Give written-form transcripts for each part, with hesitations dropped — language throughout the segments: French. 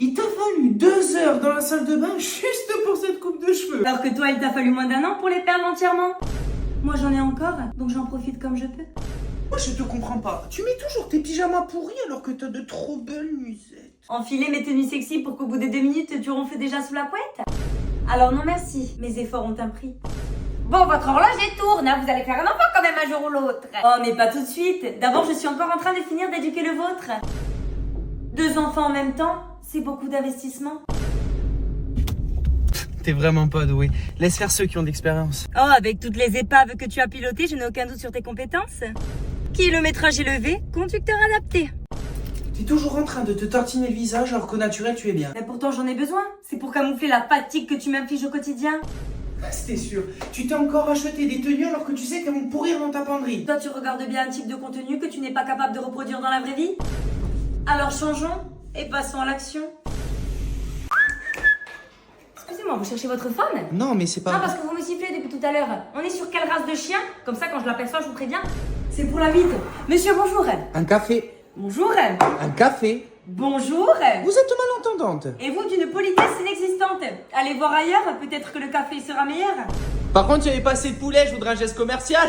Il t'a fallu 2 heures dans la salle de bain juste pour cette coupe de cheveux. Alors que toi, il t'a fallu moins d'1 an pour les perdre entièrement. Moi, j'en ai encore, donc j'en profite comme je peux. Moi, je te comprends pas. Tu mets toujours tes pyjamas pourris alors que t'as de trop belles musettes. Enfiler mes tenues sexy pour qu'au bout de 2 minutes, tu ronfles déjà sous la couette? Alors non merci, mes efforts ont un prix. Bon, votre horloge tourne, hein. Vous allez faire un enfant quand même un jour ou l'autre. Oh, mais pas tout de suite. D'abord, je suis encore en train de finir d'éduquer le vôtre. 2 enfants en même temps, c'est beaucoup d'investissement. T'es vraiment pas doué. Laisse faire ceux qui ont d'expérience. Oh, avec toutes les épaves que tu as pilotées, je n'ai aucun doute sur tes compétences. Kilométrage élevé, conducteur adapté. T'es toujours en train de te tartiner le visage alors qu'au naturel tu es bien. Mais pourtant, j'en ai besoin. C'est pour camoufler la fatigue que tu m'infliges au quotidien. C'était sûr. Tu t'es encore acheté des tenues alors que tu sais qu'elles vont pourrir dans ta penderie. Toi, tu regardes bien un type de contenu que tu n'es pas capable de reproduire dans la vraie vie. Alors changeons et passons à l'action. Excusez-moi, vous cherchez votre femme? Non, mais c'est pas... Ah, parce que vous me sifflez depuis tout à l'heure. On est sur quelle race de chien? Comme ça, quand je l'aperçois, je vous préviens. C'est pour la bite. Monsieur, bonjour. Un café. Bonjour. Un café. Bonjour. Vous êtes malentendante. Et vous, d'une politesse inexistante. Allez voir ailleurs, peut-être que le café sera meilleur. Par contre, tu avais pas assez de poulet, je voudrais un geste commercial.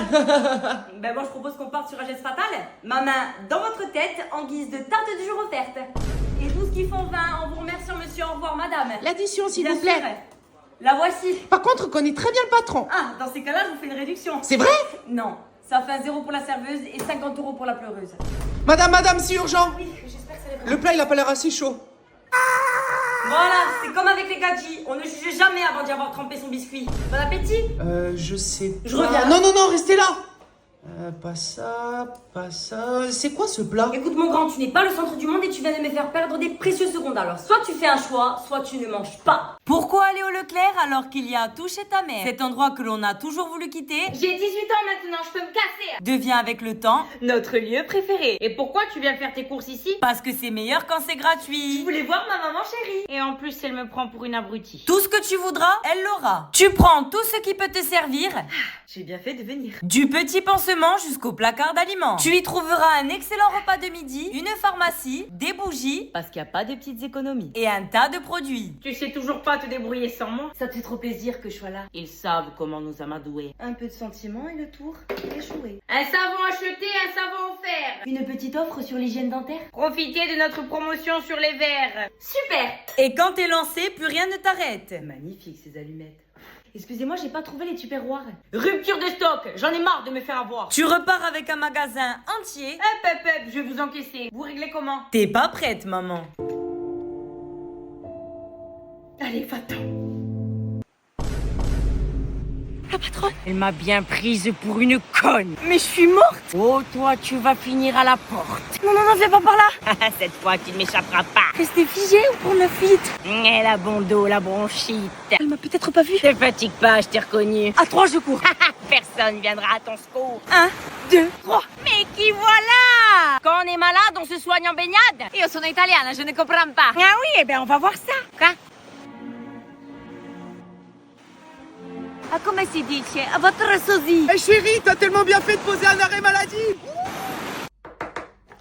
Ben moi, je propose qu'on parte sur un geste fatal. Ma main dans votre tête, en guise de tarte du jour offerte. Et 12 qui font 20, en vous remerciant, monsieur, au revoir, madame. L'addition, s'il Bien vous plaît. sûr. La voici. Par contre, connais très bien le patron. Ah, dans ces cas-là, je vous fais une réduction. C'est vrai? Non, ça fait 0 pour la serveuse et 50 € pour la pleureuse. Madame, c'est urgent. Oui, j'espère que ça va être... Le plat, il a pas l'air assez chaud. Voilà, c'est comme avec les gadgets. On ne juge jamais avant d'y avoir trempé son biscuit. Bon appétit. Je sais Je pas. reviens. Non, restez là. Pas ça. C'est quoi ce plat? Écoute mon grand, tu n'es pas le centre du monde et tu viens de me faire perdre des précieuses secondes. Alors soit tu fais un choix, soit tu ne manges pas. Pourquoi aller au Leclerc alors qu'il y a tout chez ta mère? Cet endroit que l'on a toujours voulu quitter J'ai 18 ans maintenant, je peux me casser. devient avec le temps Notre lieu préféré. Et pourquoi tu viens faire tes courses ici? parce que c'est meilleur quand c'est gratuit. Je voulais voir ma maman chérie. Et en plus, elle me prend pour une abrutie. Tout ce que tu voudras, elle l'aura. Tu prends tout ce qui peut te servir, J'ai bien fait de venir. du petit pansement jusqu'au placard d'aliments. Tu y trouveras un excellent repas de midi, une pharmacie, des bougies Parce qu'il n'y a pas de petites économies. et un tas de produits. Tu sais toujours pas te débrouiller sans moi. Ça te fait trop plaisir que je sois là. Ils savent comment nous amadouer. Un peu de sentiment et le tour est échoué. Un savon acheté, un savon offert. Une petite offre sur l'hygiène dentaire. Profitez de notre promotion sur les verres. Super. Et quand t'es lancé, plus rien ne t'arrête. Magnifique ces allumettes. Excusez-moi, j'ai pas trouvé les tupperwares. Rupture de stock. J'en ai marre de me faire avoir. Tu repars avec un magasin entier. Hep, je vais vous encaisser. Vous réglez comment? T'es pas prête, maman. Allez, va-t'en. La patronne, elle m'a bien prise pour une conne. Mais je suis morte. Oh, toi, tu vas finir à la porte. Non, viens pas par là. Cette fois, tu ne m'échapperas pas. Restez figée ou pour ma fuite. La bon dos, la bronchite. Elle m'a peut-être pas vue. Te fatigue pas, je t'ai reconnu. À 3, je cours. Personne viendra à ton secours. 1, 2, 3. Mais qui voilà? Quand on est malade, on se soigne en baignade. Io sono italiana, je ne comprends pas. Ah oui, eh bien, on va voir ça. Quoi? Ah, come si dice? A votre sosie. Eh chérie, t'as tellement bien fait de poser un arrêt maladie.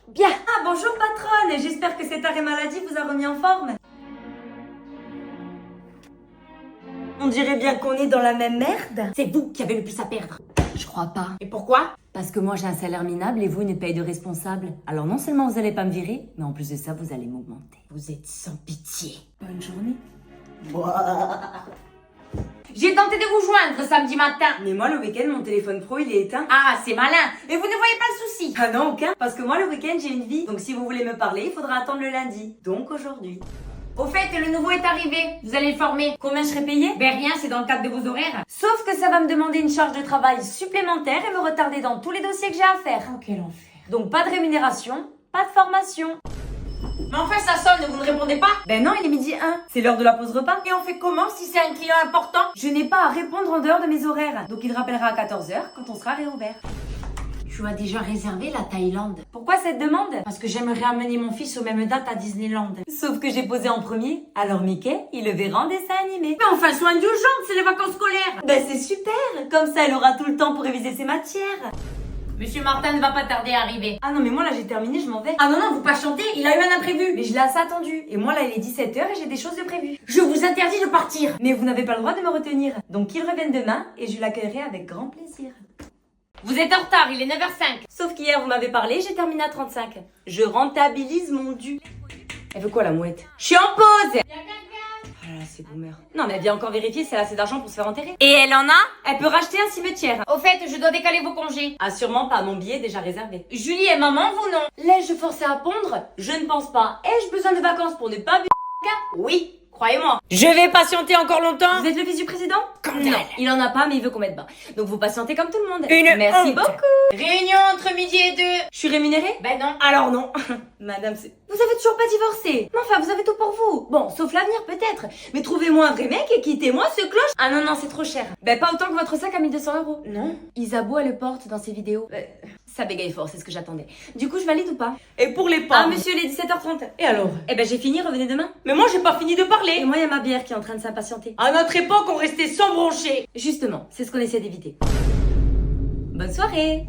Bien. Ah, bonjour patronne. J'espère que cet arrêt maladie vous a remis en forme. On dirait bien qu'on est dans la même merde. C'est vous qui avez le plus à perdre. Je crois pas. Et pourquoi? Parce que moi j'ai un salaire minable et vous une paye de responsable. Alors non seulement vous allez pas me virer, mais en plus de ça vous allez m'augmenter. Vous êtes sans pitié. Bonne journée. J'ai tenté de vous joindre samedi matin. Mais moi le week-end mon téléphone pro il est éteint. Ah, c'est malin. Et vous ne voyez pas le souci. Ah non aucun. Parce que moi le week-end j'ai une vie. Donc si vous voulez me parler il faudra attendre le lundi. Donc aujourd'hui. Au fait, le nouveau est arrivé. Vous allez le former. Combien je serai payée? Ben rien, c'est dans le cadre de vos horaires. Sauf que ça va me demander une charge de travail supplémentaire et me retarder dans tous les dossiers que j'ai à faire. Oh, quel enfer. Donc pas de rémunération, pas de formation. Mais enfin, ça sonne, vous ne répondez pas? Ben non, il est midi 1. C'est l'heure de la pause repas. Et on fait comment si c'est un client important? Je n'ai pas à répondre en dehors de mes horaires. Donc il rappellera à 14h quand on sera réouvert. Tu as déjà réservé la Thaïlande. Pourquoi cette demande? Parce que j'aimerais amener mon fils aux mêmes dates à Disneyland. Sauf que j'ai posé en premier. Alors Mickey, il le verra en dessin animé. Mais enfin, soin d'urgence, c'est les vacances scolaires. Ben c'est super. Comme ça, elle aura tout le temps pour réviser ses matières. Monsieur Martin ne va pas tarder à arriver. Ah non, mais moi là j'ai terminé, je m'en vais. Ah non, non, vous pas chanter, il a eu un imprévu. Mais je l'ai assez attendu. Et moi là il est 17h et j'ai des choses de prévues. Je vous interdis de partir. Mais vous n'avez pas le droit de me retenir. Donc qu'il revienne demain et je l'accueillerai avec grand plaisir. Vous êtes en retard, il est 9h05. Sauf qu'hier vous m'avez parlé, j'ai terminé à 35. Je rentabilise mon dû. Elle veut quoi la mouette? Je suis en pause. Ah là, c'est boomer. Non mais elle vient encore vérifier si elle a assez d'argent pour se faire enterrer. Et elle en a? Elle peut racheter un cimetière. Au fait, je dois décaler vos congés. Ah sûrement pas, mon billet est déjà réservé. Julie est maman, vous non? L'ai-je forcé à pondre? Je ne pense pas. Ai-je besoin de vacances pour ne pas Oui, croyez-moi. Je vais patienter encore longtemps. Vous êtes le fils du président? Scandale. Non, il en a pas mais il veut qu'on mette bas. Donc vous patientez comme tout le monde. Une Merci honte. beaucoup. Réunion entre midi et 2. Je suis rémunérée? Ben non. Alors non. Madame, c'est... Vous avez toujours pas divorcé. Mais enfin, vous avez tout pour vous. Bon, sauf l'avenir peut-être. Mais trouvez-moi un vrai mec et quittez-moi ce cloche. Ah non, non, c'est trop cher. Ben pas autant que votre sac à 1200 €. Non. Isabeau, elle le porte dans ses vidéos. Ça bégaye fort, c'est ce que j'attendais. Du coup, je valide ou pas? Et pour les Ah pommes. monsieur, il est 17h30. Et alors? Eh ben j'ai fini, revenez demain. Mais moi, j'ai pas fini de Et parler. moi, il y a ma bière qui est en train de s'impatienter. À notre époque, on restait sans broncher. Justement, c'est ce qu'on essaie d'éviter. Bonne soirée.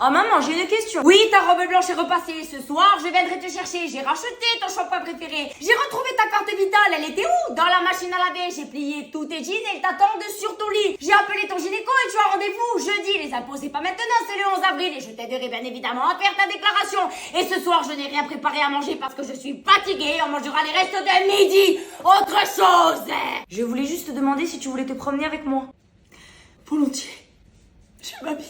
Oh maman, j'ai une question. Oui, ta robe blanche est repassée. Ce soir, je viendrai te chercher. J'ai racheté ton shampoing préféré. J'ai retrouvé ta carte vitale. Elle était où? Dans la machine à laver. J'ai plié tous tes jeans et ils t'attendent sur ton lit. J'ai appelé ton gynéco et tu as rendez-vous jeudi. Les impôts, c'est pas maintenant, c'est le 11 avril. Et je t'aiderai bien évidemment à faire ta déclaration. Et ce soir, je n'ai rien préparé à manger parce que je suis fatiguée. On mangera les restes de midi. Autre chose. Je voulais juste te demander si tu voulais te promener avec moi. Volontiers. Je m'habille.